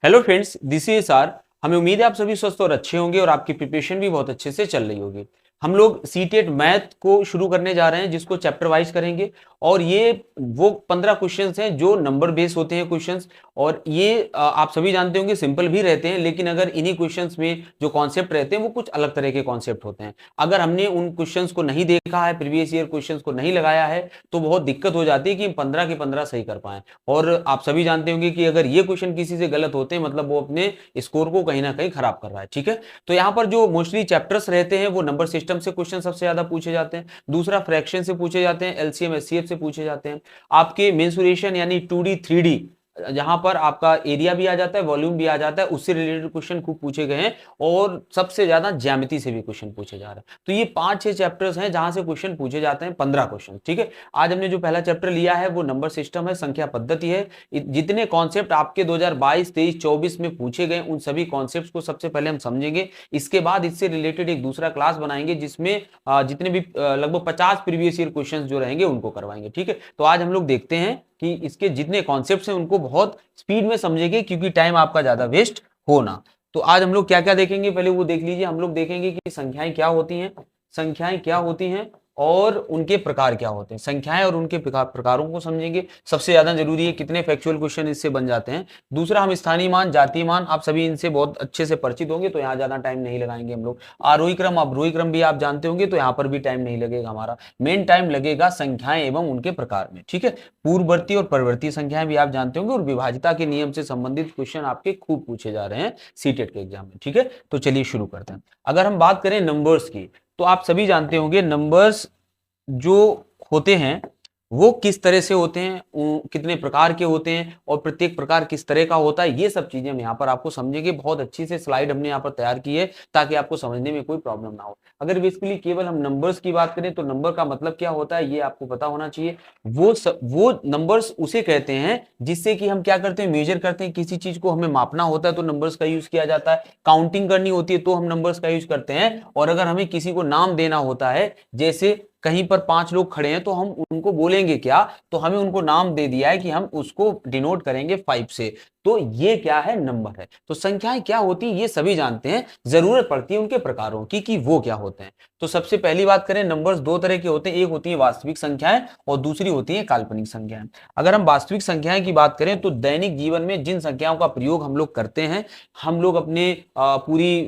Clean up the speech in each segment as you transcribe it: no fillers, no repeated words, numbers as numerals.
Hello friends, this is sir. हमें उम्मीद है आप सभी स्वस्थ और अच्छे होंगे और आपकी प्रिपरेशन भी बहुत अच्छे से चल रही होगी। हम लोग सीटेट मैथ को शुरू करने जा रहे हैं, जिसको चैप्टर वाइज करेंगे। और ये वो 15 क्वेश्चंस हैं जो नंबर बेस होते हैं क्वेश्चंस। और ये आप सभी जानते होंगे सिंपल भी रहते हैं, लेकिन अगर इन्हीं क्वेश्चंस में जो कॉन्सेप्ट रहते हैं वो कुछ अलग तरह के कॉन्सेप्ट होते हैं। अगर हमने उन क्वेश्चंस को नहीं देखा है, प्रीवियस ईयर क्वेश्चंस को नहीं लगाया है, तो बहुत दिक्कत हो जाती है कि हम 15 के 15 सही कर पाए। और आप सभी जानते होंगे कि अगर ये क्वेश्चन किसी से गलत होते हैं, मतलब वो अपने स्कोर को कहीं ना कहीं खराब कर रहा है। ठीक है, तो यहाँ पर जो मोस्टली चैप्टर्स रहते हैं वो नंबर सिस्टम से क्वेश्चन सबसे ज्यादा पूछे जाते हैं। दूसरा फ्रैक्शन से पूछे जाते हैं, एलसीएम एचसीएफ से पूछे जाते हैं। आपके मेंसुरेशन यानी 2D 3D, जहां पर आपका एरिया भी आ जाता है, वॉल्यूम भी आ जाता है, उससे रिलेटेड क्वेश्चन खूब पूछे गए हैं। और सबसे ज्यादा ज्यामिति से भी क्वेश्चन पूछे जा रहे हैं। तो ये 5-6 चैप्टर्स हैं जहां से क्वेश्चन पूछे जाते हैं, 15 क्वेश्चन। ठीक है, आज हमने जो पहला चैप्टर लिया है वो नंबर सिस्टम है, संख्या पद्धति है। जितने कॉन्सेप्ट आपके 2022, 23, 24 में पूछे गए, उन सभी कॉन्सेप्ट को सबसे पहले हम समझेंगे। इसके बाद इससे रिलेटेड एक दूसरा क्लास बनाएंगे, जिसमें जितने भी लगभग 50 प्रीवियस ईयर क्वेश्चंस जो रहेंगे उनको करवाएंगे। ठीक है, तो आज हम लोग देखते हैं कि इसके जितने कॉन्सेप्ट्स हैं उनको बहुत स्पीड में समझेंगे, क्योंकि टाइम आपका ज्यादा वेस्ट होना। तो आज हम लोग क्या क्या देखेंगे, पहले वो देख लीजिए। हम लोग देखेंगे कि संख्याएं क्या होती हैं, संख्याएं क्या होती हैं और उनके प्रकार क्या होते हैं। संख्याएं और उनके प्रकारों को समझेंगे। सबसे ज्यादा जरूरी है कितने फैक्चुअल क्वेश्चन इससे बन जाते हैं। दूसरा, हम स्थानीय मान, जातीय मान, आप सभी इनसे बहुत अच्छे से परिचित होंगे, तो यहाँ ज्यादा टाइम नहीं लगाएंगे हम लोग। आरोही क्रम, अवरोही क्रम भी आप जानते होंगे, तो यहाँ पर भी टाइम नहीं लगेगा हमारा। मेन टाइम लगेगा संख्याएं एवं उनके प्रकार में। ठीक है, पूर्ववर्ती और परवर्ती संख्याएं भी आप जानते होंगे। और विभाज्यता के नियम से संबंधित क्वेश्चन आपके खूब पूछे जा रहे हैं सीटेट के एग्जाम में। ठीक है, तो चलिए शुरू करते हैं। अगर हम बात करें नंबर्स की, तो आप सभी जानते होंगे नंबर्स जो होते हैं वो किस तरह से होते हैं, कितने प्रकार के होते हैं और प्रत्येक प्रकार किस तरह का होता है। ये सब चीजें हम यहाँ पर आपको समझेंगे। बहुत अच्छी से स्लाइड हमने यहाँ पर तैयार की है ताकि आपको समझने में कोई प्रॉब्लम ना हो। अगर बेसिकली केवल हम नंबर्स की बात करें तो नंबर का मतलब क्या होता है ये आपको पता होना चाहिए। वो नंबर्स उसे कहते हैं जिससे कि हम क्या करते हैं, मेजर करते हैं। किसी चीज को हमें मापना होता है तो नंबर्स का यूज किया जाता है। काउंटिंग करनी होती है तो हम नंबर्स का यूज करते हैं। और अगर हमें किसी को नाम देना होता है, जैसे कहीं पर 5 लोग खड़े हैं तो हम उनको बोलेंगे क्या, तो हमें उनको नाम दे दिया है कि हम उसको डिनोट करेंगे 5 से। तो ये क्या है, नंबर है। तो संख्याएं क्या होती है ये सभी जानते हैं। जरूरत पड़ती है उनके प्रकारों की कि वो क्या होते हैं। तो सबसे पहली बात करें, नंबर्स दो तरह के होते हैं। एक होती है वास्तविक संख्याएं और दूसरी होती है काल्पनिक संख्याएं। अगर हम वास्तविक संख्याएं की बात करें तो दैनिक जीवन में जिन संख्याओं का प्रयोग हम लोग करते हैं, हम लोग अपने पूरी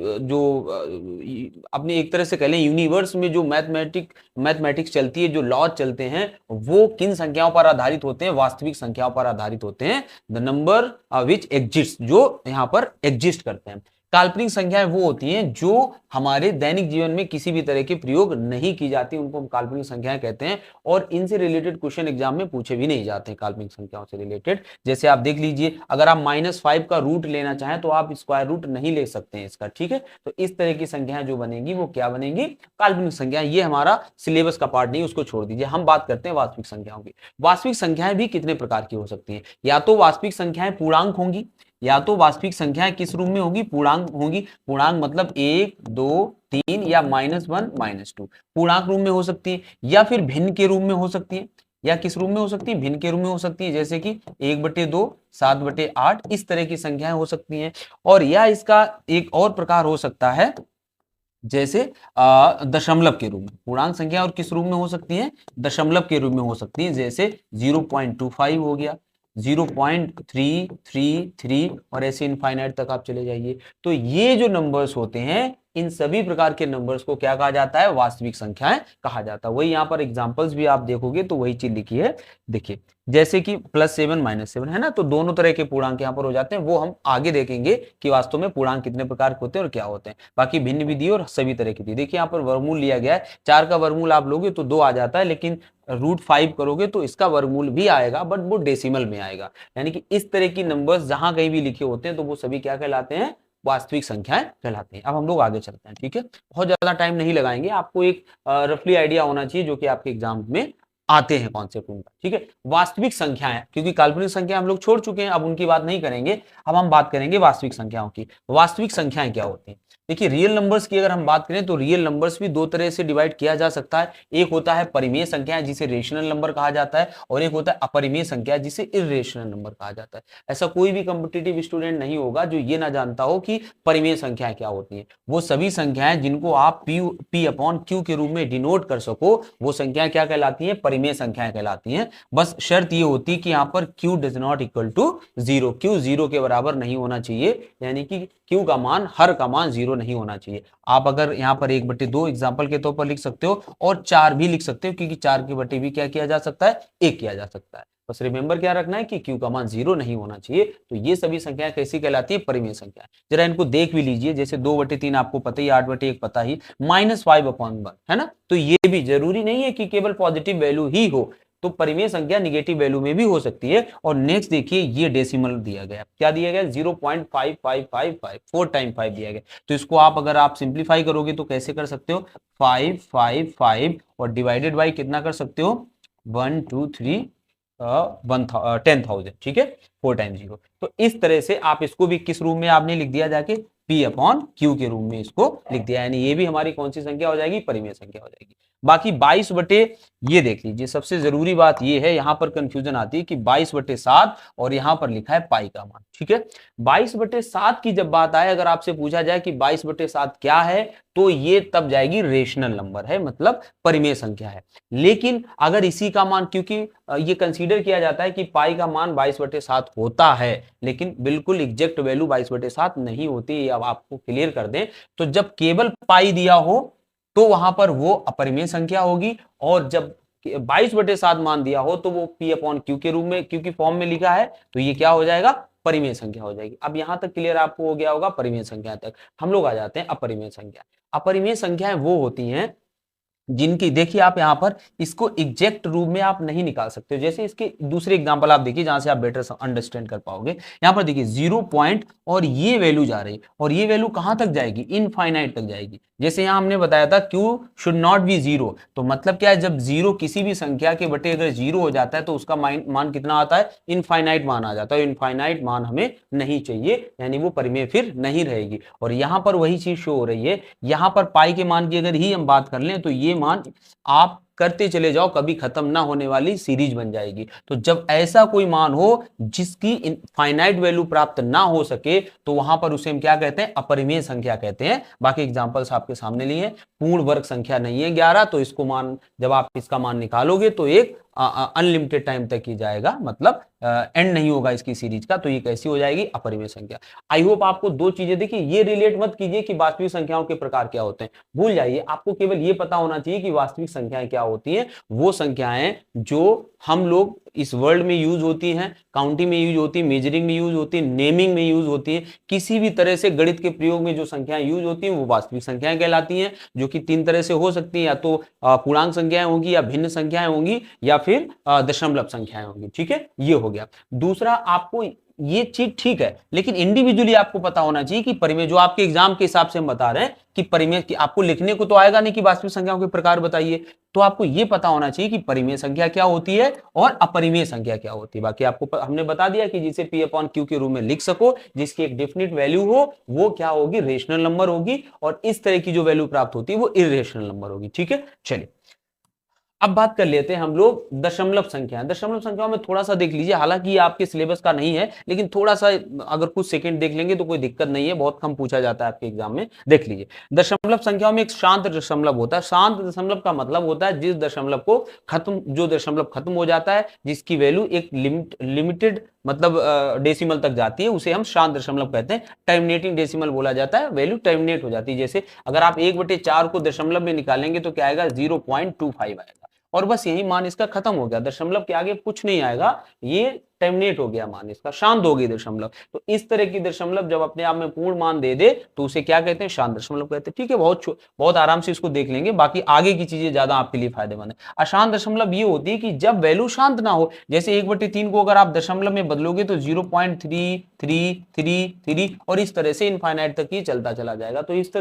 अपने एक तरह से कह लें यूनिवर्स में जो मैथमेटिक्स चलती है, जो लॉज चलते हैं, वो किन संख्याओं पर आधारित होते हैं, वास्तविक संख्याओं पर आधारित होते हैं। द नंबर विच एग्जिस्ट, जो यहां पर एग्जिस्ट करते हैं। काल्पनिक संख्याएं वो होती हैं जो हमारे दैनिक जीवन में किसी भी तरह के प्रयोग नहीं की जाती, उनको हम काल्पनिक संख्याएं कहते हैं। और इनसे रिलेटेड क्वेश्चन एग्जाम में पूछे भी नहीं जाते हैं काल्पनिक संख्याओं से रिलेटेड। जैसे आप देख लीजिए, अगर आप -5 का रूट लेना चाहें तो आप स्क्वायर रूट नहीं ले सकते हैं इसका। ठीक है, तो इस तरह की संख्याएं जो बनेगी वो क्या बनेगी, काल्पनिक संख्याएं। ये हमारा सिलेबस का पार्ट नहीं, उसको छोड़ दीजिए। हम बात करते हैं वास्तविक संख्याओं की। वास्तविक संख्याएं भी कितने प्रकार की हो सकती हैं। या तो वास्तविक संख्याएं पूर्णांक होंगी, या तो वास्तविक संख्याएं किस रूप में होगी, पूर्णांक होंगी। पूर्णांक मतलब 1, 2, 3 या -1, -2 पूर्णांक रूप में हो सकती है। या फिर भिन्न के रूप में हो सकती है। या किस रूप में हो सकती है, भिन्न के रूप में हो सकती है, जैसे कि 1/2, 7/8, इस तरह की संख्याएं हो सकती हैं। और या इसका एक और प्रकार हो सकता है, जैसे दशमलव के रूप में। पूर्णांक संख्या और किस रूप में हो सकती है, दशमलव के रूप में हो सकती है। जैसे 0.25 हो गया, 0.333 और ऐसे इनफाइनाइट तक आप चले जाइए। तो ये जो नंबर्स होते हैं, इन सभी प्रकार के नंबर्स को क्या कहा जाता है, वास्तविक संख्याएं कहा जाता है। वही यहाँ पर एग्जांपल्स भी आप देखोगे तो वही चीज लिखी है। देखिए, जैसे कि +7 -7 है ना, तो दोनों तरह के पूर्णांक यहाँ पर हो जाते हैं। वो हम आगे देखेंगे कि वास्तव में पूर्णांक कितने प्रकार के होते हैं और क्या होते हैं। बाकी भिन्न विधि और सभी तरह की थी। देखिए यहाँ पर वर्गमूल लिया गया है। 4 का वर्गमूल आप लोगे तो 2 आ जाता है, लेकिन √5 करोगे तो इसका वर्गमूल भी आएगा, बट वो डेसिमल में आएगा। यानी कि इस तरह की नंबर्स जहां कहीं भी लिखे होते हैं तो वो सभी क्या कहलाते हैं, वास्तविक संख्याएं कहलाती हैं। अब हम लोग आगे चलते हैं। ठीक है, बहुत ज्यादा टाइम नहीं लगाएंगे, आपको एक रफली आइडिया होना चाहिए जो कि आपके एग्जाम में आते हैं कॉन्सेप्ट उनका, ठीक है। वास्तविक संख्याएं, क्योंकि काल्पनिक संख्या हम लोग छोड़ चुके हैं, अब उनकी बात नहीं करेंगे, अब हम बात करेंगे वास्तविक संख्याओं की। वास्तविक संख्याएं क्या होती हैं? देखिए, रियल नंबर्स की अगर हम बात करें तो रियल नंबर्स भी दो तरह से डिवाइड किया जा सकता है। एक होता है परिमेय संख्याएं जिसे रेशनल नंबर कहा जाता है, और एक होता है अपरिमेय संख्या जिसे इर्रेशनल नंबर कहा जाता है। ऐसा कोई भी कॉम्पिटिटिव स्टूडेंट नहीं होगा जो ये ना जानता हो कि परिमेय संख्याएं क्या होती हैं। वो सभी संख्याएं जिनको आप पी अपॉन क्यू के रूप में डिनोट कर सको, वो संख्याएं क्या कहलाती हैं? परिमेय संख्याएं कहलाती हैं। बस शर्त ये होती है कि यहाँ पर q does not equal to 0, q 0 के बराबर नहीं होना चाहिए, यानी कि q का मान, हर का मान 0 नहीं होना चाहिए। आप अगर यहाँ पर 1/2 एग्जाम्पल के तौर पर लिख सकते हो, और 4 भी लिख सकते हो, क्योंकि 4 की बटे भी क्या किया जा सकता है? 1 किया जा सकता है। बस रिमेंबर क्या रखना है कि q का मान 0 नहीं होना चाहिए। तो ये सभी संख्याएं कैसी कहलाती है? परिमेय संख्या। जरा इनको देख भी लीजिए, जैसे 2/3 आपको पता ही, 8/1 पता ही, -5/1 है ना। तो ये भी जरूरी नहीं है कि केवल पॉजिटिव वैल्यू ही हो, तो परिमेय संख्या निगेटिव वैल्यू में भी हो सकती है। और नेक्स्ट देखिए, ये डेसिमल दिया गया, क्या दिया गया? 0.5555, 4 टाइम 5 दिया गया। तो इसको आप अगर आप सिंप्लीफाई करोगे तो कैसे कर सकते हो? 555 और डिवाइडेड बाई कितना कर सकते हो? 1 2 3 10,000, ठीक है, 4 टाइम 0। तो इस तरह से आप इसको भी किस रूप में आपने लिख दिया? जाके P अपॉन Q के रूप में इसको लिख दिया, यानी ये भी हमारी कौन सी संख्या हो जाएगी? परिमेय संख्या हो जाएगी। बाकी 22 ये देख लीजिए, सबसे जरूरी बात ये है, यहां पर कंफ्यूजन आती है कि 22/7 और यहां पर लिखा है पाई का मान, ठीक है। 22/7 की जब बात आए, अगर आपसे पूछा जाए कि 22/7 क्या है, तो ये तब जाएगी रेशनल नंबर है, मतलब परिमेय संख्या है। लेकिन अगर इसी का मान, क्योंकि ये कंसीडर किया जाता है कि पाई का मान 22/7 होता है, लेकिन बिल्कुल एग्जैक्ट वैल्यू 22/7 नहीं होती, अब आपको क्लियर कर दें। तो जब केवल पाई दिया हो तो वहां पर वो अपरिमेय संख्या होगी, और जब 22/7 मान दिया हो तो वो P अपॉन Q के रूप में, क्योंकि फॉर्म में लिखा है, तो ये क्या हो जाएगा? परिमेय संख्या हो जाएगी। अब यहां तक क्लियर आपको हो गया होगा परिमेय संख्या तक। हम लोग आ जाते हैं अपरिमेय संख्या। अपरिमेय संख्याएं वो होती हैं जिनकी, देखिए आप यहां पर इसको एग्जैक्ट रूप में आप नहीं निकाल सकते। जैसे इसके दूसरे एग्जांपल आप देखिए, जहां से आप बेटर अंडरस्टैंड कर पाओगे। यहां पर देखिए 0 पॉइंट और ये वैल्यू जा रही है, और ये वैल्यू कहां तक जाएगी? इनफाइनाइट तक जाएगी। जैसे यहां हमने बताया था Q शुड नॉट बी 0, तो मतलब क्या है? जब 0 किसी भी संख्या के बटे अगर 0 हो जाता है तो उसका मान कितना आता है? इनफाइनाइट मान आ जाता है। इनफाइनाइट मान हमें नहीं चाहिए, यानी वो परिमेय फिर नहीं रहेगी। और यहां पर वही चीज शो हो रही है। यहां पर पाई के मान की अगर ही हम बात कर लें तो ये मान आप करते चले जाओ, कभी खत्म ना होने वाली सीरीज बन जाएगी। तो जब ऐसा कोई मान हो जिसकी फाइनाइट वैल्यू प्राप्त ना हो सके, तो वहां पर उसे हम क्या कहते हैं? अपरिमेय संख्या कहते हैं। बाकी एग्जांपल्स आपके सामने लिए, पूर्ण वर्ग संख्या नहीं है 11, तो इसको मान, जब आप इसका मान निकालोगे तो एक अनलिमिटेड टाइम तक ही जाएगा, मतलब एंड नहीं होगा इसकी सीरीज का। तो ये कैसी हो जाएगी? अपरिमेय संख्या। आई होप आपको दो चीजें, देखिए ये रिलेट मत कीजिए कि वास्तविक संख्याओं के प्रकार क्या होते हैं, भूल जाइए। आपको केवल ये पता होना चाहिए कि वास्तविक संख्याएं क्या होती हैं। वो संख्याएं जो हम लोग इस वर्ल्ड में यूज होती हैं, काउंटिंग में यूज होती है, मेजरिंग में यूज होती है, नेमिंग में यूज होती है, किसी भी तरह से गणित के प्रयोग में जो संख्याएं यूज होती हैं वो वास्तविक संख्याएं कहलाती हैं। जो कि 3 तरह से हो सकती हैं, या तो पूर्णांक संख्याएं होंगी, या भिन्न संख्याएं होंगी, या फिर दशमलव संख्याएं होंगी, ठीक है। ये हो गया। दूसरा, आपको ये चीज ठीक है, लेकिन इंडिविजुअली आपको पता होना चाहिए कि परिमेय, जो आपके एग्जाम के हिसाब से हम बता रहे हैं कि परिमेय की, आपको लिखने को तो आएगा नहीं कि वास्तविक संख्याओं के प्रकार बताइए, तो आपको ये पता होना चाहिए कि परिमेय संख्या क्या होती है और अपरिमेय संख्या क्या होती है। बाकी आपको हमने बता दिया कि जिसे P अपॉन Q के रूप में लिख सको, जिसकी एक डेफिनेट वैल्यू हो, वो क्या होगी? रेशनल नंबर होगी, और इस तरह की जो वैल्यू प्राप्त होती है वो इर्रेशनल नंबर होगी, ठीक है। चलिए अब बात कर लेते हैं हम लोग दशमलव संख्या। दशमलव संख्याओं में थोड़ा सा देख लीजिए, हालांकि ये आपके सिलेबस का नहीं है, लेकिन थोड़ा सा अगर कुछ सेकंड देख लेंगे तो कोई दिक्कत नहीं है, बहुत कम पूछा जाता है आपके एग्जाम में। देख लीजिए, दशमलव संख्याओं में एक शांत दशमलव होता है। शांत दशमलव का मतलब होता है जिस दशमलव को जो दशमलव खत्म हो जाता है, जिसकी वैल्यू एक लिमिटेड मतलब डेसिमल तक जाती है, उसे हम शांत दशमलव कहते हैं। टर्मिनेटिंग डेसिमल बोला जाता है, वैल्यू टर्मिनेट हो जाती है। जैसे अगर आप 1/4 को दशमलव में निकालेंगे तो क्या आएगा? 0.25 आएगा, और बस यही मान इसका खत्म हो गया, दशमलव के आगे कुछ नहीं आएगा, ये टर्मिनेट हो गया मान इसका, शांत हो गई दशमलव। तो इस तरह की दशमलव जब अपने आप में पूर्ण मान दे दे तो उसे क्या कहते हैं? शांत दशमलव कहते हैं, ठीक है। बहुत आराम से इसको देख लेंगे, बाकी आगे की चीजें ज्यादा आपके लिए फायदेमंद है। अशांत दशमलव ये होती है कि जब वैल्यू शांत ना हो, जैसे 1/3 को अगर आप दशमलव में बदलोगे तो 0.3333 और इस तरह से इनफाइनाइट तक ही चलता चला जाएगा। तो इस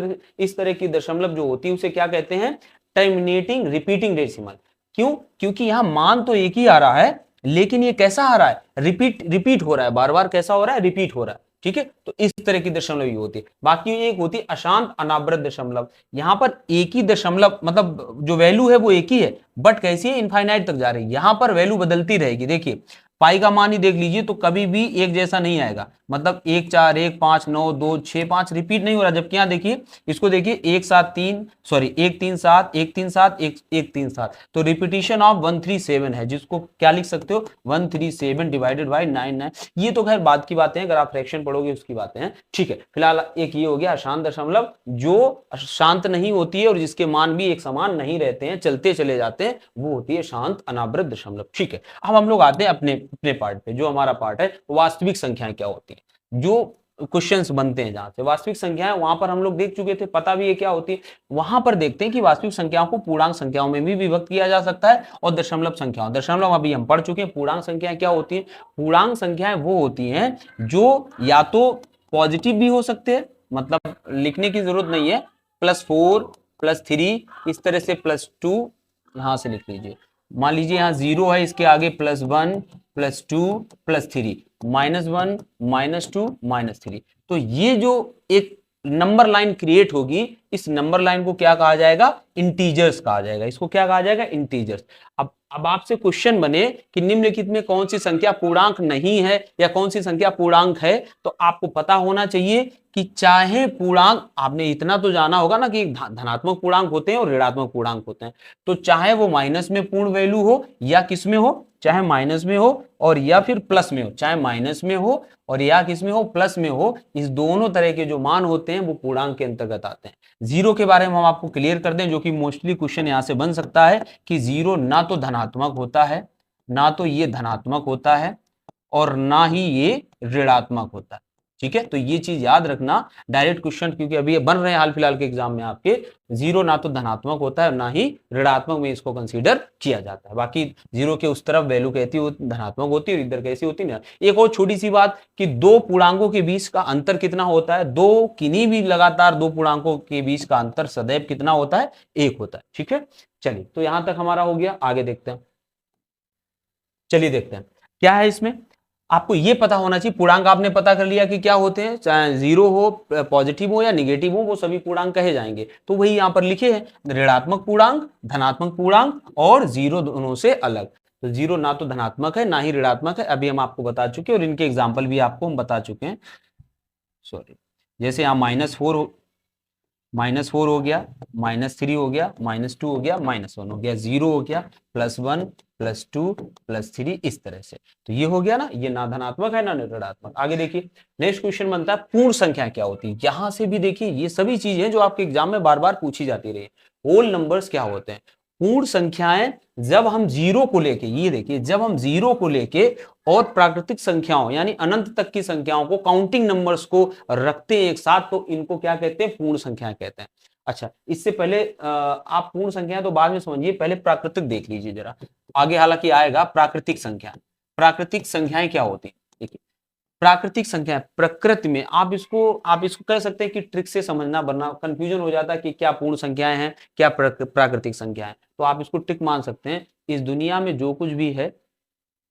तरह की दशमलव जो होती है उसे क्या कहते हैं? Terminating repeating decimal. क्यों? क्योंकि यहाँ मान तो एक ही आ रहा है, लेकिन ये कैसा आ रहा है? रिपीट हो रहा है, बार बार कैसा हो रहा है? रिपीट हो रहा है। ठीक है, तो इस तरह की दशमलव ये होती है। बाकी एक होती है अशांत अनावृत दशमलव। यहां पर एक ही दशमलव, मतलब जो वैल्यू है वो एक ही है, बट कैसी है? इनफाइनाइट तक जा रही है। यहां पर वैल्यू बदलती रहेगी। देखिए पाई का मान ही देख लीजिए, तो कभी भी एक जैसा नहीं आएगा, मतलब 1 4 1 5 9 2 6 5 रिपीट नहीं हो रहा। जबकि यहां देखिए, इसको देखिए 1 7 3 सॉरी 1 3 7 1 3 7 1 1 3 7, तो रिपीटिशन ऑफ 137 है, जिसको क्या लिख सकते हो? 137 डिवाइडेड बाई 99। ये तो खैर बाद की बातें हैं, अगर आप फ्रैक्शन पढ़ोगे उसकी बातें हैं। ठीक है, फिलहाल एक ये हो गया अशांत दशमलव, जो शांत नहीं होती है और जिसके मान भी एक समान नहीं रहते हैं, चलते चले जाते हैं, वो होती है शांत अनावृत दशमलव। ठीक है, अब हम लोग आते हैं अपने पार्ट पे। जो हमारा पार्ट है वास्तविक संख्याएं क्या होती है, जो क्वेश्चंस बनते हैं जहां से वास्तविक संख्याएं, वहां पर हम लोग देख चुके थे, पता भी है क्या होती है। वहां पर देखते हैं कि वास्तविक संख्याओं को पूर्णांक संख्याओं में भी विभक्त किया जा सकता है और दशमलव अभी हम पढ़ चुके हैं। पूर्णांक संख्याएं क्या होती है? पूर्णांक संख्याएं वो होती हैं जो या तो पॉजिटिव भी हो सकते हैं, मतलब लिखने की जरूरत नहीं है, +4 +3 इस तरह से, +2 यहां से लिख लीजिए। मान लीजिए यहाँ 0 है, इसके आगे +1 +2 +3, -1 -2 -3, तो ये जो एक नंबर लाइन क्रिएट होगी, इस नंबर लाइन को क्या कहा जाएगा? इंटीजर्स कहा जाएगा। इसको क्या कहा जाएगा? इंटीजर्स। अब आपसे क्वेश्चन बने कि निम्नलिखित में कौन सी संख्या पूर्णांक नहीं है या कौन सी संख्या पूर्णांक है, तो आपको पता होना चाहिए कि चाहे पूर्णांक, आपने इतना तो जाना होगा ना कि धनात्मक पूर्णांक होते हैं और ऋणात्मक पूर्णांक होते हैं, तो चाहे वो माइनस में पूर्ण वैल्यू हो या किस में हो, चाहे माइनस में हो और या फिर प्लस में हो, चाहे माइनस में हो और या किस में हो, प्लस में हो, इस दोनों तरह के जो मान होते हैं वो पूर्णांक के अंतर्गत आते हैं। जीरो के बारे में हम आपको क्लियर कर दें, जो कि मोस्टली क्वेश्चन यहां से बन सकता है कि जीरो ना तो धनात्मक होता है, ना तो ये धनात्मक होता है और ना ही ये ऋणात्मक होता है। ठीक है, तो ये चीज याद रखना, डायरेक्ट क्वेश्चन क्योंकि अभी ये बन रहे हैं हाल फिलहाल के एग्जाम में आपके, जीरो ना तो धनात्मक होता है ना ही ऋणात्मक में इसको कंसीडर किया जाता है। बाकी जीरो के उस तरफ वैल्यू कैसी होती, धनात्मक होती है, और इधर कैसी होती है। एक और छोटी सी बात कि दो पूर्णांकों के बीच का अंतर कितना होता है? दो किन्हीं भी लगातार दो पूर्णांकों के बीच का अंतर सदैव कितना होता है? 1 होता है। ठीक है, चलिए तो यहां तक हमारा हो गया, आगे देखते हैं। चलिए देखते हैं क्या है इसमें। आपको ये पता होना चाहिए, पूर्णांक आपने पता कर लिया कि क्या होते हैं, चाहे जीरो हो, पॉजिटिव हो या निगेटिव हो, वो सभी पूर्णांक कहे जाएंगे। तो वही यहां पर लिखे हैं, ऋणात्मक पूर्णांक, धनात्मक पूर्णांक और जीरो दोनों से अलग। तो जीरो ना तो धनात्मक है ना ही ऋणात्मक है, अभी हम आपको बता चुके हैं और इनके एग्जाम्पल भी आपको हम बता चुके हैं। सॉरी, जैसे यहाँ -4 हो गया, -3 हो गया, -2 हो गया, -1 हो गया, 0 हो गया, +1 +2 +3, इस तरह से। तो ये हो गया ना, ये ना धनात्मक है ना ऋणात्मक। आगे देखिए नेक्स्ट क्वेश्चन बनता है पूर्ण संख्या क्या होती है। यहां से भी देखिए ये सभी चीजें जो आपके एग्जाम में बार बार पूछी जाती रही। होल नंबर्स क्या होते हैं? पूर्ण संख्याएं जब हम जीरो को लेके, ये देखिए जब हम जीरो को लेके और प्राकृतिक संख्याओं यानी अनंत तक की संख्याओं को, काउंटिंग नंबर्स को रखते हैं एक साथ, तो इनको क्या कहते हैं? पूर्ण संख्याएं कहते हैं। अच्छा, इससे पहले आप पूर्ण संख्याएं तो बाद में समझिए, पहले प्राकृतिक देख लीजिए जरा, आगे हालांकि आएगा प्राकृतिक संख्या। प्राकृतिक संख्याएं क्या होती है? देखिए प्राकृतिक संख्या प्रकृति में, आप इसको कह सकते हैं कि ट्रिक से समझना, वरना कंफ्यूजन हो जाता है कि क्या पूर्ण संख्याएं हैं क्या प्राकृतिक संख्याएं। तो आप इसको ट्रिक मान सकते हैं, इस दुनिया में जो कुछ भी है,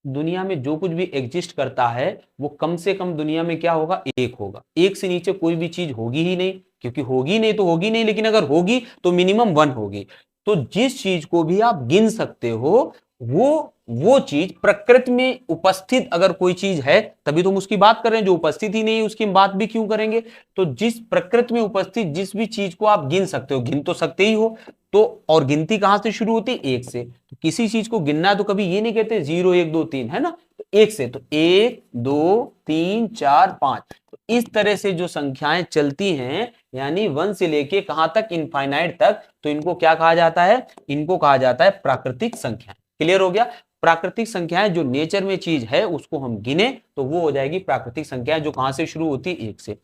दुनिया में जो कुछ भी एग्जिस्ट करता है, वो कम से कम दुनिया में क्या होगा? एक होगा। एक से नीचे कोई भी चीज होगी ही नहीं, क्योंकि होगी नहीं तो होगी नहीं, लेकिन अगर होगी तो मिनिमम 1 होगी। तो जिस चीज को भी आप गिन सकते हो, वो चीज प्रकृति में उपस्थित अगर कोई चीज है, तभी तो हम उसकी बात कर रहे हैं। जो उपस्थित ही नहीं है उसकी बात भी क्यों करेंगे? तो जिस प्रकृति में उपस्थित जिस भी चीज को आप गिन सकते हो, गिन तो सकते ही हो, तो और गिनती कहां से शुरू होती है? 1 से। तो किसी चीज को गिनना है तो कभी ये नहीं कहते 0 1 2 3, है ना, तो 1 से, तो 1 2 3 4 5, तो इस तरह से जो संख्याएं चलती हैं, यानी 1 से लेके कहां तक? इनफाइनाइट तक, तो इनको क्या कहा जाता है? इनको कहा जाता है प्राकृतिक संख्या। क्लियर हो गया? प्राकृतिक संख्याएं जो नेचर में चीज है उसको हम गिने तो वो हो जाएगी प्राकृतिक संख्याएं, जो कहां से शुरू होती है? 1 से।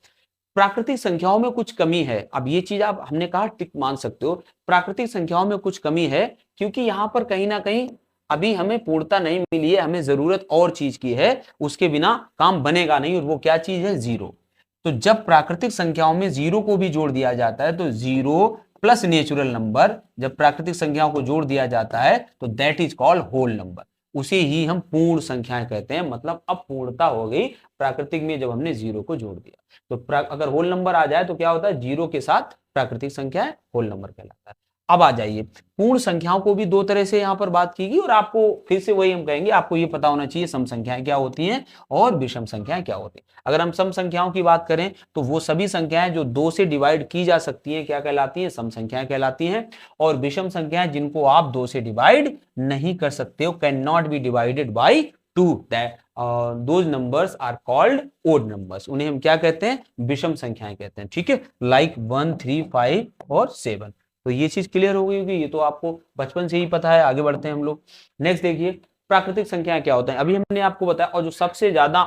प्राकृतिक संख्याओं में कुछ कमी है, अब ये चीज आप हमने कहा टिक मान सकते हो, प्राकृतिक संख्याओं में कुछ कमी है, क्योंकि यहां पर कहीं ना कहीं अभी हमें पूर्णता नहीं मिली है, हमें जरूरत और चीज की है, उसके बिना काम बनेगा नहीं, और वो क्या चीज है? जीरो। तो जब प्राकृतिक संख्याओं में जीरो को भी जोड़ दिया जाता है तो 0 प्लस नेचुरल नंबर, जब प्राकृतिक संख्याओं को जोड़ दिया जाता है तो that is called whole number, उसे ही हम पूर्ण संख्याएं कहते हैं। मतलब अब पूर्णता हो गई प्राकृतिक में जब हमने जीरो को जोड़ दिया। तो अगर होल नंबर आ जाए तो क्या होता है, जीरो के साथ प्राकृतिक संख्या है, होल नंबर कहलाता है। अब आ जाइए, पूर्ण संख्याओं को भी दो तरह से यहां पर बात की गई, और आपको फिर से वही हम कहेंगे, आपको ये पता होना चाहिए सम संख्याएं क्या होती हैं और विषम संख्याएं क्या होती हैं। अगर हम सम संख्याओं की बात करें तो वो सभी संख्याएं जो दो से डिवाइड की जा सकती हैं क्या कहलाती हैं, सम संख्याएं कहलाती हैं। और विषम संख्याएं जिनको आप दो से डिवाइड नहीं कर सकते हो, can not be divided by two, that those numbers are called odd numbers, उन्हें हम क्या कहते हैं, विषम संख्याएं कहते हैं। ठीक है, लाइक 1, 3, 5 और 7। तो ये चीज क्लियर हो गई होगी, ये तो आपको बचपन से ही पता है। आगे बढ़ते हैं हम लोग। नेक्स्ट देखिए, प्राकृतिक संख्याएं क्या होता है। अभी हमने आपको बताया, और जो सबसे ज्यादा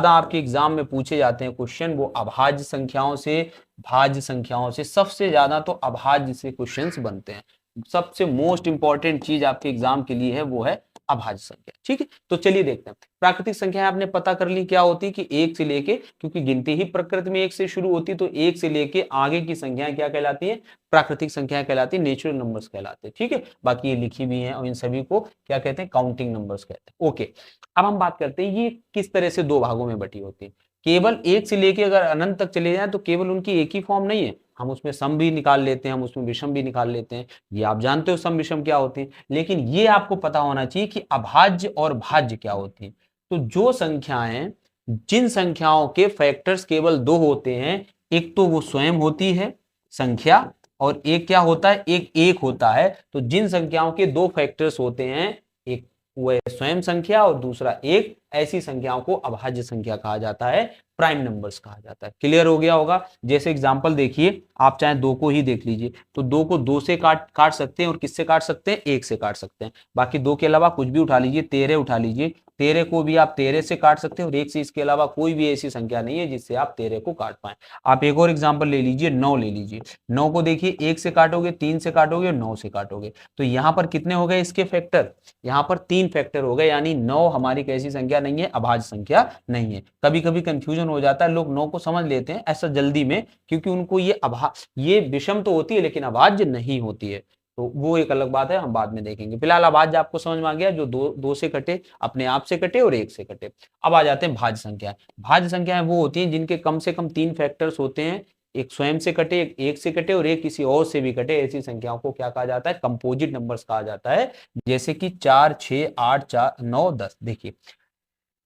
आपके एग्जाम में पूछे जाते हैं क्वेश्चन, वो अभाज्य संख्याओं से, भाज्य संख्याओं से, सबसे ज्यादा तो अभाज्य से क्वेश्चंस बनते हैं। सबसे मोस्ट इंपॉर्टेंट चीज आपके एग्जाम के लिए है वो है अभाज्य संख्या। ठीक है, तो चलिए देखते हैं। प्राकृतिक संख्या आपने पता कर ली क्या होती है कि एक से लेके, क्योंकि गिनती ही प्रकृति में एक से शुरू होती, तो एक से लेके आगे की संख्याएं क्या कहलाती है, प्राकृतिक संख्याएं कहलाती है, नेचुरल नंबर्स कहलाते हैं। ठीक है, बाकी ये लिखी भी है, और इन सभी को क्या कहते हैं, काउंटिंग नंबर्स कहते हैं। ओके, अब हम बात करते हैं ये किस तरह से दो भागों में बटी होती है। केवल एक से लेके अगर अनंत तक चले जाए तो केवल उनकी एक ही फॉर्म नहीं है, हम उसमें सम भी निकाल लेते हैं, हम उसमें विषम भी निकाल लेते हैं। ये आप जानते हो सम विषम क्या होते हैं, लेकिन ये आपको पता होना चाहिए कि अभाज्य और भाज्य क्या होती है। तो जो संख्याएं, जिन संख्याओं के फैक्टर्स केवल दो होते हैं, एक तो वो स्वयं होती है संख्या, और एक क्या होता है, एक होता है। तो जिन संख्याओं के दो फैक्टर्स होते हैं, एक वो स्वयं संख्या और दूसरा एक, ऐसी संख्याओं को अभाज्य संख्या कहा जाता है, प्राइम नंबर्स कहा जाता है। क्लियर हो गया होगा। जैसे एग्जांपल देखिए, आप चाहे दो को ही देख लीजिए, तो दो को दो से काट सकते हैं, और किससे काट सकते हैं, एक से काट सकते हैं। बाकी दो के अलावा कुछ भी उठा लीजिए, 13 उठा लीजिए, 13 को भी आप 13 से काट सकते हैं, और एक से, इसके अलावा कोई भी ऐसी संख्या नहीं है जिससे आप 13 को काट पाए। आप एक और एग्जाम्पल ले लीजिए, 9 ले लीजिए। 9 को देखिए, एक से काटोगे, 3 से काटोगे और 9 से काटोगे, तो यहां पर कितने हो गए इसके फैक्टर, यहां पर 3 फैक्टर हो गए, यानी 9 हमारी कैसी संख्या नहीं है, अभाज्य संख्या नहीं है। कभी कभी कंफ्यूजन हो जाता है, लोग 9 को समझ लेते हैं ऐसा जल्दी में, क्योंकि उनको ये विषम तो होती है लेकिन अभाज्य नहीं होती है, तो वो एक अलग बात है, हम बाद में देखेंगे। फिलहाल अभाज्य आपको समझ में आ गया, जो दो से कटे, अपने आप से कटे और एक से कटे। अब आ जाते हैं भाज्य संख्याएं। भाज्य संख्याएं वो होती हैं जिनके कम से कम 3 फैक्टर्स होते हैं, एक स्वयं से कटे, एक से कटे और एक किसी और से भी कटे। ऐसी संख्याओं को क्या कहा जाता है, कंपोजिट नंबर्स कहा जाता है। जैसे कि 4, 6, 8, 4, 9, 10। देखिए,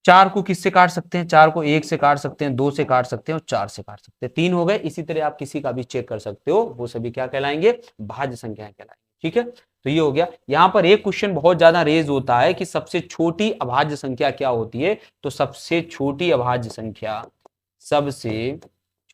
4 को किससे काट सकते हैं, 4 को 1 से काट सकते हैं, 2 से काट सकते हैं और 4 से काट सकते हैं, 3 हो गए। इसी तरह आप किसी का भी चेक कर सकते हो, वो सभी क्या कहलाएंगे, भाज्य संख्याएं कहलाएंगे। ठीक है, तो ये हो गया। यहां पर एक क्वेश्चन बहुत ज्यादा रेज होता है कि सबसे छोटी अभाज्य संख्या क्या होती है। तो सबसे छोटी अभाज्य संख्या, सबसे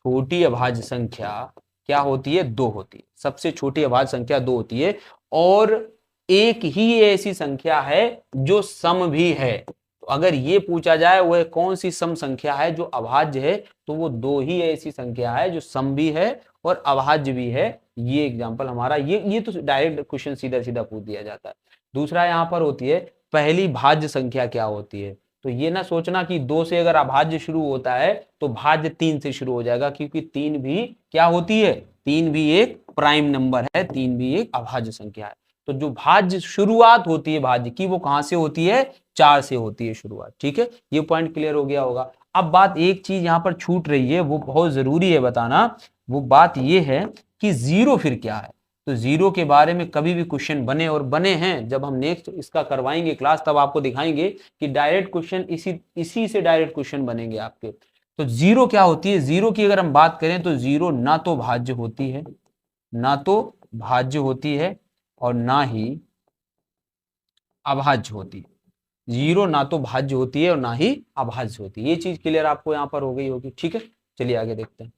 छोटी अभाज्य संख्या क्या होती है, 2 होती है। सबसे छोटी अभाज्य संख्या 2 होती है, और एक ही ऐसी संख्या है जो सम भी है। तो अगर ये पूछा जाए वह कौन सी सम संख्या है जो अभाज्य है, तो वो 2 ही ऐसी संख्या है जो सम भी है और अभाज्य भी है। ये एग्जांपल हमारा, ये तो डायरेक्ट क्वेश्चन सीधा सीधा पूछ दिया जाता है। दूसरा यहाँ पर होती है पहली भाज्य संख्या क्या होती है। तो ये ना सोचना कि 2 से अगर अभाज्य शुरू होता है तो भाज्य 3 से शुरू हो जाएगा, क्योंकि 3 भी क्या होती है, 3 भी एक प्राइम नंबर है, 3 भी एक अभाज्य संख्या है। तो जो भाज्य शुरुआत होती है भाज्य की, वो कहां से होती है, 4 से होती है शुरुआत। ठीक है, ये पॉइंट क्लियर हो गया होगा। अब बात एक चीज यहां पर छूट रही है, वो बहुत जरूरी है बताना, वो बात ये है कि जीरो फिर क्या है। तो जीरो के बारे में कभी भी क्वेश्चन बने, और बने हैं, जब हम नेक्स्ट इसका करवाएंगे क्लास तब आपको दिखाएंगे कि डायरेक्ट क्वेश्चन इसी से डायरेक्ट क्वेश्चन बनेंगे आपके। तो जीरो क्या होती है, जीरो की अगर हम बात करें तो जीरो ना तो भाज्य होती है, ना तो भाज्य होती है और ना ही अभाज्य होती है। जीरो ना तो भाज्य होती है और ना ही अभाज्य होती है। ये चीज क्लियर आपको यहां पर हो गई होगी। ठीक है, चलिए आगे देखते हैं।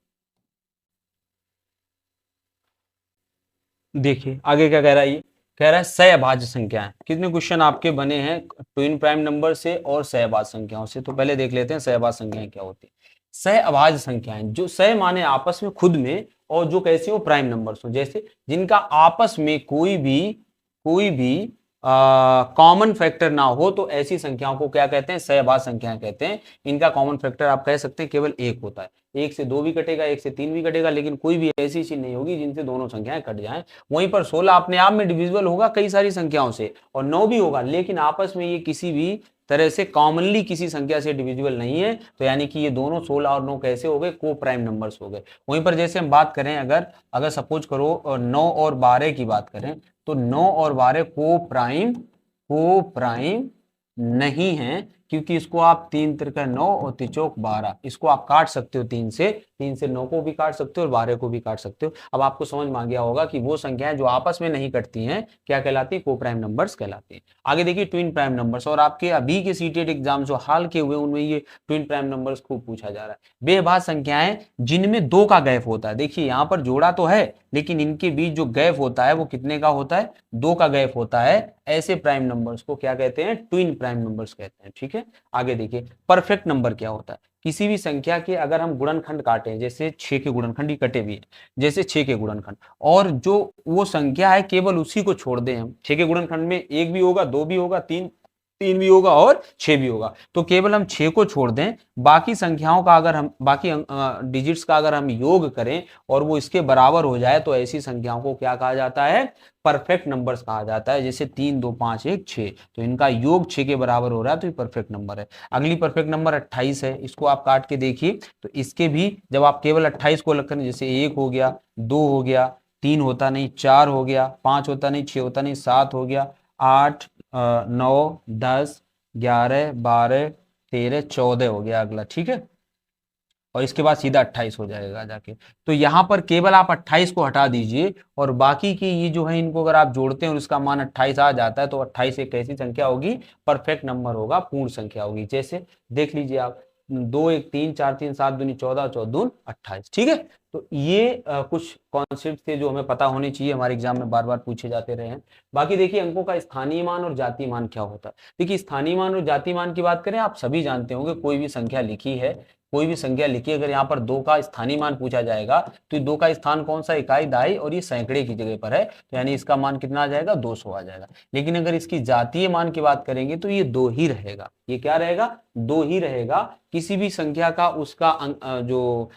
देखिए आगे क्या कह रहा है, ये कह रहा है सहअभाज्य संख्याएं। कितने क्वेश्चन आपके बने हैं ट्विन प्राइम नंबर से और सहअभाज्य संख्याओं से। तो पहले देख लेते हैं सहअभाज्य संख्याएं क्या होती है। सहअभाज्य संख्याएं, जो सह माने आपस में खुद में, और जो कैसी हो, प्राइम नंबर्स हो, जैसे जिनका आपस में कोई भी कॉमन फैक्टर ना हो तो ऐसी संख्याओं को क्या कहते हैं, सहभाज्य संख्याएं कहते हैं। इनका कॉमन फैक्टर आप कह सकते हैं केवल एक होता है। एक से दो भी कटेगा, एक से तीन भी कटेगा, लेकिन कोई भी ऐसी चीज नहीं होगी जिनसे दोनों संख्याएं कट जाएं। वहीं पर 16 अपने आप में डिविजिबल होगा कई सारी संख्याओं से, और 9 भी होगा, लेकिन आपस में ये किसी भी तरह से कॉमनली किसी संख्या से डिविजिबल नहीं है। तो यानी कि ये दोनों 16 और 9 कैसे हो गए, को प्राइम नंबर्स हो गए। वहीं पर जैसे हम बात करें, अगर अगर सपोज करो 9 और 12 की बात करें, तो 9 और 12 को प्राइम नहीं है, क्योंकि इसको आप 3 त्रिक 9 और 3 चौक 12, इसको आप काट सकते हो 3 से 9 को भी काट सकते हो और 12 को भी काट सकते हो। अब आपको समझ में आ गया होगा कि वो संख्याएं जो आपस में नहीं कटती हैं क्या कहलाती है, को प्राइम नंबर्स कहलाती हैं। आगे देखिए ट्विन प्राइम नंबर्स, और आपके अभी के सीटेट एग्जाम जो हाल के हुए उनमें ये ट्विन प्राइम नंबर्स खूब पूछा जा रहा है। बेभाज्य संख्याएं जिनमें 2 का गैप होता है। देखिए यहाँ पर जोड़ा तो है, लेकिन इनके बीच जो गैप होता है वो कितने का होता है, 2 का गैप होता है। ऐसे प्राइम नंबर्स को क्या कहते हैं, ट्विन प्राइम नंबर्स कहते हैं। ठीक है, आगे देखिए परफेक्ट नंबर क्या होता है। किसी भी संख्या के अगर हम गुणनखंड काटें, जैसे 6 के गुणनखंड ही कटे भी है, जैसे 6 के गुणनखंड, और जो वो संख्या है केवल उसी को छोड़ दें हम, 6 के गुणनखंड में 1 भी होगा, 2 भी होगा, 3 भी होगा और 6 भी होगा, तो केवल हम 6 को छोड़ दें, बाकी संख्याओं का अगर हम बाकी डिजिट्स का अगर हम योग करें और वो इसके बराबर हो जाए, तो ऐसी संख्याओं को क्या कहा जाता है, परफेक्ट नंबर्स कहा जाता है। जैसे 3 2 5 1 6, तो इनका योग 6 के बराबर हो रहा है, तो ये परफेक्ट नंबर है। अगली परफेक्ट नंबर 28 है, इसको आप काट के देखिए, तो इसके भी जब आप केवल 28 को अलग करें, जैसे 1 हो गया, 2 हो गया, 3 होता नहीं, 4 हो गया, 5 होता नहीं, 6 होता नहीं, 7 हो गया, 8 9 10 11 12 13 14 हो गया अगला। ठीक है, और इसके बाद सीधा 28 हो जाएगा जाके। तो यहाँ पर केवल आप 28 को हटा दीजिए, और बाकी की ये जो है इनको अगर आप जोड़ते हैं और इसका मान 28 आ जाता है, तो 28 एक ऐसी संख्या होगी, परफेक्ट नंबर होगा, पूर्ण संख्या होगी। जैसे देख लीजिए आप, 2 1 3 4 3 7 दूनी 14 14 दून 28। ठीक है, तो ये कुछ कॉन्सेप्ट थे जो हमें पता होने चाहिए, हमारे एग्जाम में बार बार पूछे जाते रहे हैं। बाकी देखिए अंकों का स्थानीय मान और जातीय मान क्या होता है। देखिए स्थानीय मान और जातीय मान की बात करें, आप सभी जानते होंगे, कोई भी संख्या लिखी है, कोई भी संख्या लिखी, अगर यहाँ पर 2 का स्थानीय मान पूछा जाएगा, तो 2 का स्थान कौन सा, इकाई, दहाई, और ये सैकड़े की जगह पर है, तो यानी इसका मान कितना आ जाएगा, 200 आ जाएगा। लेकिन अगर इसकी जातीय मान की बात करेंगे, तो ये 2 ही रहेगा। ये क्या रहेगा, 2 ही रहेगा। किसी भी संख्या का उसका जो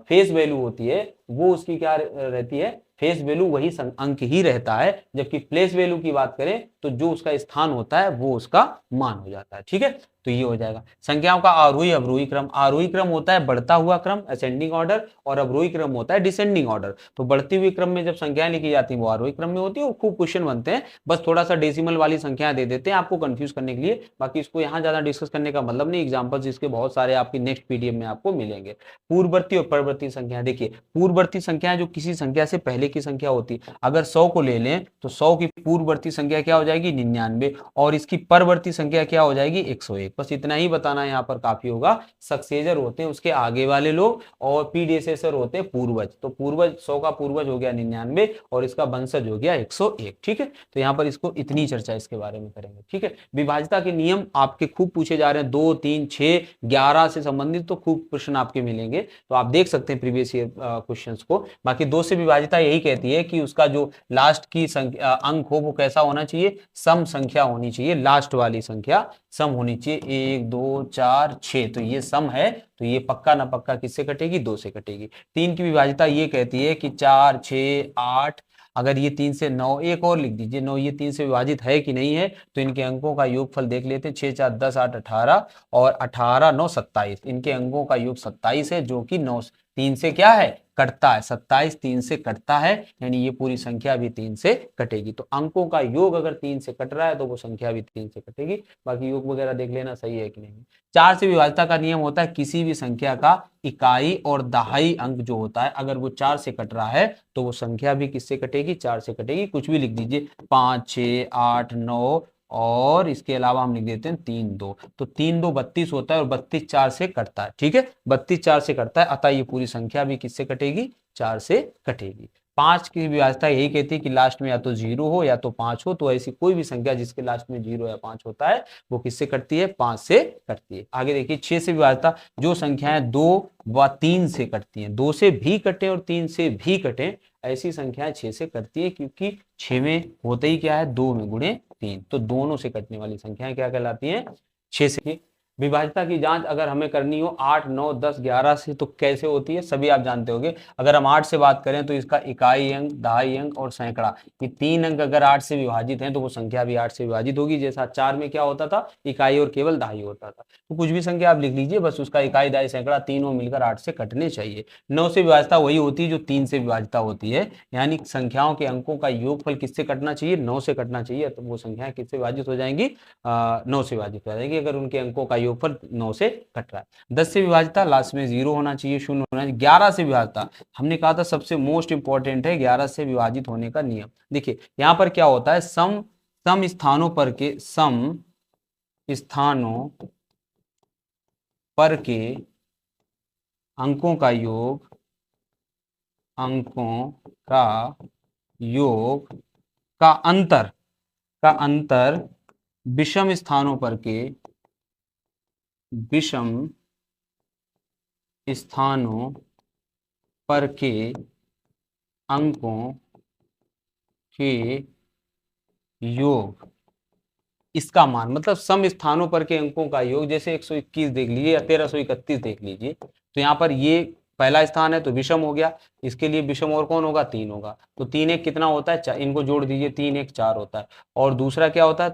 फेस वैल्यू होती है, वो उसकी क्या रहती है, फेस वैल्यू वही अंक ही रहता है। जबकि प्लेस वैल्यू की बात करें, तो जो उसका स्थान होता है वो उसका मान हो जाता है। ठीक है, तो ये हो जाएगा। संख्याओं का आरोही अवरोही क्रम, आरोही क्रम होता है बढ़ता हुआ क्रम, असेंडिंग ऑर्डर, और अवरोही क्रम होता है डिसेंडिंग ऑर्डर। तो बढ़ती हुई क्रम में जब संख्याएं लिखी जाती है वो आरोही क्रम में होती है, और खूब क्वेश्चन बनते हैं। बस थोड़ा सा डेसिमल वाली संख्याएं दे देते हैं आपको कंफ्यूज करने के लिए, बाकी इसको यहाँ ज्यादा डिस्कस करने का मतलब नहीं। एग्जाम्पल्स इसके बहुत सारे आपकी नेक्स्ट पीडीएफ में आपको मिलेंगे। पूर्ववर्ती और परवर्ती संख्या, देखिए पूर्ववर्ती संख्या जो किसी संख्या से पहले की संख्या होती है, अगर 100 को ले लें, तो 100 की पूर्ववर्ती संख्या क्या हो जाएगी, 99, और इसकी परवर्ती संख्या क्या हो जाएगी, 101। बस इतना ही बताना यहाँ पर काफी होगा। सक्सेसर होते हैं उसके आगे वाले लोग, और प्रीडेसेसर होते हैं पूर्वज। तो पूर्वज, 100 का पूर्वज हो गया 99, और इसका वंशज हो गया 101। ठीक है, तो यहाँ पर इसको इतनी चर्चा इसके बारे में करेंगे। ठीक है, विभाज्यता के नियम आपके खूब पूछे जा रहे हैं, 2 3 6 11 से संबंधित तो खूब प्रश्न आपके मिलेंगे, तो आप देख सकते हैं प्रीवियस ईयर क्वेश्चंस को। बाकी 2 से विभाज्यता यही कहती है कि उसका जो लास्ट की अंक हो वो कैसा होना चाहिए, सम संख्या होनी चाहिए, लास्ट वाली संख्या सम होनी चाहिए। 1 2 4 6, तो ये सम है, तो ये पक्का ना पक्का किससे कटेगी, 2 से कटेगी। 3 की विभाज्यता ये कहती है कि 4 6 8, अगर ये 3 से 9, एक और लिख दीजिए 9, ये 3 से विभाजित है कि नहीं है, तो इनके अंकों का योगफल देख लेते हैं। 6 4 10 8 18, और 18 9 27, इनके अंकों का योग 27 है, जो कि 9 3 से क्या है, कटता है। 27 3 से कटता है, यानी ये पूरी संख्या भी 3 से कटेगी। तो अंकों का योग अगर 3 से कट रहा है, तो वो संख्या भी 3 से कटेगी। बाकी योग वगैरह देख लेना सही है कि नहीं। 4 से विभाज्यता का नियम होता है, किसी भी संख्या का इकाई और दहाई अंक जो होता है, अगर वो 4 से कट रहा है, तो वो संख्या भी किससे कटेगी, 4 से कटेगी। कुछ भी लिख दीजिए, 5 6 8 9, और इसके अलावा हम लिख देते हैं 3 2, तो 3 2 32 होता है, और 32 4 से कटता है। ठीक है, 32 4 से कटता है, अतः ये पूरी संख्या भी किससे कटेगी, 4 से कटेगी। 5 की विभाज्यता यही कहती है कि लास्ट में या तो 0 हो या तो 5 हो, तो ऐसी कोई भी संख्या जिसके लास्ट में 0 या 5 होता है वो किससे कटती है, 5 से कटती है। आगे देखिए 6 से विभाज्यता, जो संख्याएं 2 व 3 से कटती हैं, 2 से भी कटे और 3 से भी कटे, ऐसी संख्याएं 6 से कटती है, क्योंकि 6 में होते ही क्या है, 2 में गुणे 3, तो दोनों से कटने वाली संख्याएं क्या कहलाती हैं, 6 से। विभाज्यता की जांच अगर हमें करनी हो 8, 9, 10, 11 से तो कैसे होती है, सभी आप जानते होंगे। अगर हम 8 से बात करें तो इसका इकाई अंक, दहाई अंक और सैकड़ा, ये 3 अंक अगर 8 से विभाजित हैं तो वो संख्या भी 8 से विभाजित होगी। जैसा 4 में क्या होता था, इकाई और केवल दहाई होता था। तो कुछ भी संख्या आप लिख लीजिए, बस उसका इकाई, दहाई, सैकड़ा तीनों मिलकर 8 से कटने चाहिए। 9 से विभाज्यता वही होती है जो 3 से विभाज्यता होती है, यानी संख्याओं के अंकों का योगफल किससे कटना चाहिए, 9 से कटना चाहिए। तो वो संख्याएं किससे विभाजित हो जाएंगी, 9 से विभाजित हो जाएगी, अगर उनके अंकों का योगफल 9 से कट रहा है। 10 से विभाज्यता लास्ट में 0 होना चाहिए, 0 होना चाहिए। 11 से विभाज्यता हमने कहा था सबसे मोस्ट इंपॉर्टेंट है 11 से विभाजित होने का नियम। देखिए यहां पर क्या होता है, सम स्थानों पर के, सम स्थानों पर के अंकों का योग, अंकों का योग का अंतर विषम स्थानों पर के, विषम स्थानों पर के अंकों के योग, इसका मान, मतलब सम स्थानों पर के अंकों का योग, जैसे 121 देख लीजिए या 1331 देख लीजिए, तो यहाँ पर ये पहला स्थान है तो विषम हो गया, इसके लिए विषम और कौन होगा, 3 होगा, तो 3 एक कितना होता है, 4, इनको जोड़ दीजिए, 3 एक 4 होता है। और दूसरा क्या होता है,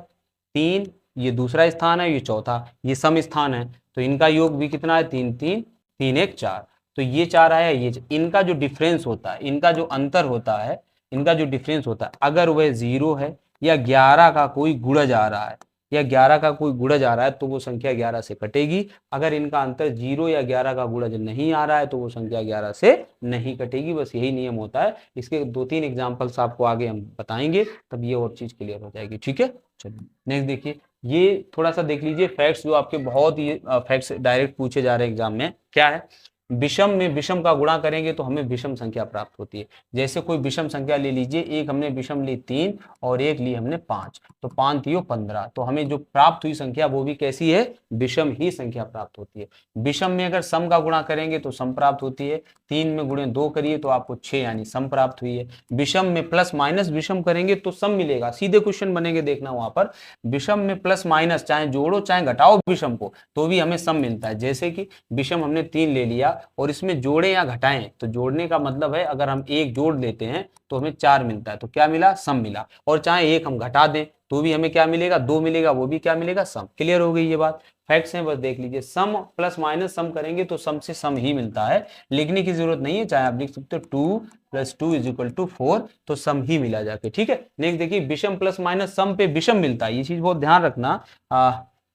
3, ये दूसरा स्थान है, ये चौथा, ये सम स्थान है, तो इनका योग भी कितना है, 3 3, 3 एक 4, तो ये 4 आया, ये इनका जो डिफरेंस होता है, इनका जो अंतर होता है, इनका जो डिफरेंस होता है, अगर वह 0 है या 11 का कोई गुणज आ रहा है, या 11 का कोई गुणज आ रहा है तो वो संख्या 11 से कटेगी। अगर इनका अंतर 0 या 11 का गुणज नहीं आ रहा है तो वो संख्या 11 से नहीं कटेगी। बस यही नियम होता है। इसके 2-3 एग्जांपल्स आपको आगे हम बताएंगे, तब ये और चीज क्लियर हो जाएगी। ठीक है, चलिए नेक्स्ट देखिए, ये थोड़ा सा देख लीजिए फैक्ट्स, जो आपके बहुत ही फैक्ट्स डायरेक्ट पूछे जा रहे हैं एग्जाम में। क्या है, विषम में विषम का गुणा करेंगे तो हमें विषम संख्या प्राप्त होती है। जैसे कोई विषम संख्या ले लीजिए, एक हमने विषम ली 3 और एक ली हमने 5, तो 5 3 15, तो हमें जो प्राप्त हुई संख्या वो भी कैसी है, विषम ही संख्या प्राप्त होती है। विषम में अगर सम का गुणा करेंगे तो सम प्राप्त होती है, 3 में गुणे 2 करिए तो आपको 6 यानी सम प्राप्त हुई है। विषम में प्लस माइनस विषम करेंगे तो सम मिलेगा, सीधे क्वेश्चन बनेंगे, देखना वहां पर विषम में प्लस माइनस चाहे जोड़ो चाहे घटाओ विषम को तो भी हमें सम मिलता है। जैसे कि विषम हमने 3 ले लिया और इसमें जोड़े या घटाएं, तो जोड़ने का मतलब है अगर हम 1 जोड़ देते हैं तो हमें 4 मिलता है, तो क्या मिला, सम मिला। और चाहे 1 हम घटा दें तो भी हमें क्या मिलेगा, 2 मिलेगा, वो भी क्या मिलेगा, सम। क्लियर हो गई ये बात, फैक्ट्स हैं, बस देख लीजिए। सम प्लस माइनस सम करेंगे तो सम से सम ही मिलता है, लिखने की जरूरत नहीं है, चाहे आप लिख सकते हो 2 + 2 = 4, तो सम ही मिला जाके। ठीक है, नेक्स्ट देखिए, विषम प्लस माइनस सम पे विषम मिलता है, ये चीज बहुत ध्यान रखना।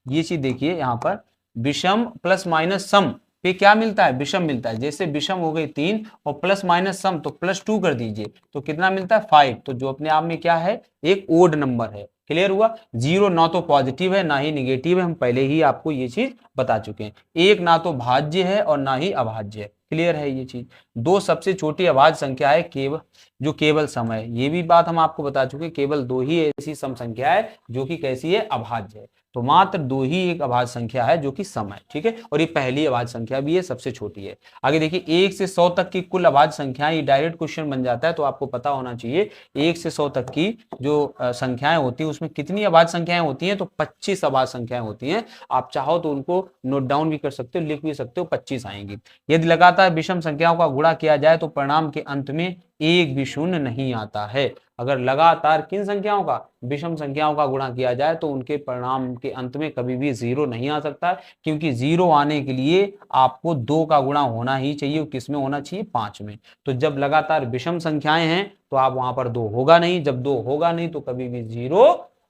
ये चीज देखिए यहाँ पर, विषम प्लस माइनस सम पे क्या मिलता है, विषम मिलता है। जैसे विषम हो गई 3 और प्लस माइनस सम तो +2 कर दीजिए तो कितना मिलता है, 5, तो जो अपने आप में क्या है, एक ओड नंबर है। क्लियर हुआ, 0 ना तो पॉजिटिव है ना ही निगेटिव है, हम पहले ही आपको ये चीज बता चुके हैं। 1 ना तो भाज्य है और ना ही अभाज्य है, क्लियर है ये चीज। 2 सबसे छोटी अभाज्य संख्या है, केवल जो केवल सम है, ये भी बात हम आपको बता चुके हैं। केवल 2 ही ऐसी सम संख्या है जो कि कैसी है, अभाज्य है, तो मात्र 2 ही एक अभाज्य संख्या है जो कि सम है। ठीक है, और ये पहली अभाज्य संख्या भी है, सबसे छोटी है। आगे देखिए, 1 से 100 तक की कुल अभाज्य संख्याएं, ये डायरेक्ट क्वेश्चन बन जाता है, तो आपको पता होना चाहिए 1 से 100 तक की जो संख्याएं होती है उसमें कितनी अभाज्य संख्याएं होती हैं, तो 25 अभाज्य संख्याएं होती हैं। आप चाहो तो उनको नोट डाउन भी कर सकते हो, लिख भी सकते हो, 25 आएंगी। यदि लगातार विषम संख्याओं का गुणा किया जाए तो परिणाम के अंत में एक भी शून्य नहीं आता है। अगर लगातार किन संख्याओं का, विषम संख्याओं का गुणा किया जाए तो उनके परिणाम के अंत में कभी भी 0 नहीं आ सकता है, क्योंकि 0 आने के लिए आपको 2 का गुणा होना ही चाहिए। किसमें होना चाहिए, 5 में। तो जब लगातार विषम संख्याएं हैं तो आप वहां पर 2 होगा नहीं, जब 2 होगा नहीं तो कभी भी 0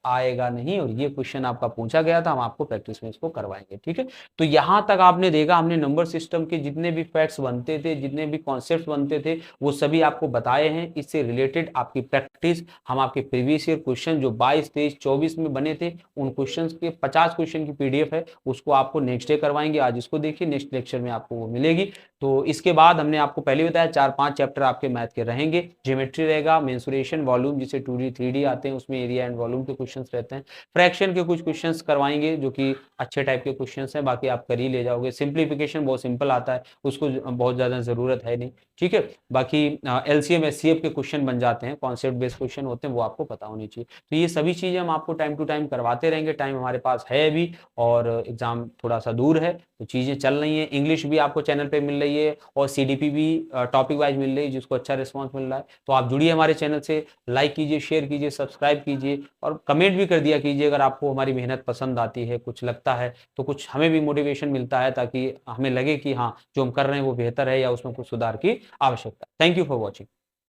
आएगा नहीं। और ये क्वेश्चन आपका पूछा गया था, हम आपको प्रैक्टिस में इसको करवाएंगे। ठीक है, तो यहां तक आपने देखा, हमने नंबर सिस्टम के जितने भी फैक्ट्स बनते थे, जितने भी कॉन्सेप्ट बनते थे, वो सभी आपको बताए हैं। इससे रिलेटेड आपकी प्रैक्टिस, हम आपके प्रीवियस ईयर क्वेश्चन जो 22, 23, 24 में बने थे, उन क्वेश्चन के 50 क्वेश्चन की PDF है, उसको आपको नेक्स्ट डे करवाएंगे। आज इसको देखिए, नेक्स्ट लेक्चर में आपको वो मिलेगी। तो इसके बाद हमने आपको पहले बताया 4-5 चैप्टर आपके मैथ के रहेंगे। ज्योमेट्री रहेगा, मेंसुरेशन, वॉल्यूम, जिसे 2D 3D आते हैं, उसमें एरिया एंड वॉल्यूम के क्वेश्चन क्वेश्चंस रहते हैं। फ्रैक्शन के कुछ क्वेश्चंस करवाएंगे जो कि अच्छे टाइप के क्वेश्चंस हैं, बाकी आप कर ही ले जाओगे। सिंप्लीफिकेशन बहुत सिंपल आता है, उसको बहुत ज़्यादा ज़रूरत है नहीं, ठीक है। बाकी एलसीएम एचसीएफ के क्वेश्चन बन जाते हैं, कॉन्सेप्ट बेस्ड क्वेश्चन होते हैं, वो आपको पता होनी चाहिए। तो ये सभी चीज़ें हम आपको टाइम टू टाइम करवाते रहेंगे। टाइम हमारे पास है अभी और एग्ज़ाम थोड़ा सा दूर है, तो चीज़ें चल रही हैं। इंग्लिश भी आपको चैनल पे मिल रही है और सीडीपी भी टॉपिक वाइज मिल रही है, जिसको अच्छा रिस्पांस मिल रहा है। तो आप जुड़िए हमारे चैनल से, लाइक कीजिए, शेयर कीजिए, सब्सक्राइब कीजिए और कमेंट भी कर दिया कीजिए अगर आपको हमारी मेहनत पसंद आती है, कुछ लगता है तो कुछ हमें भी मोटिवेशन मिलता है, ताकि हमें लगे कि हाँ जो हम कर रहे हैं वो बेहतर है या उसमें कुछ सुधार की आवश्यकता है। Thank you for watching.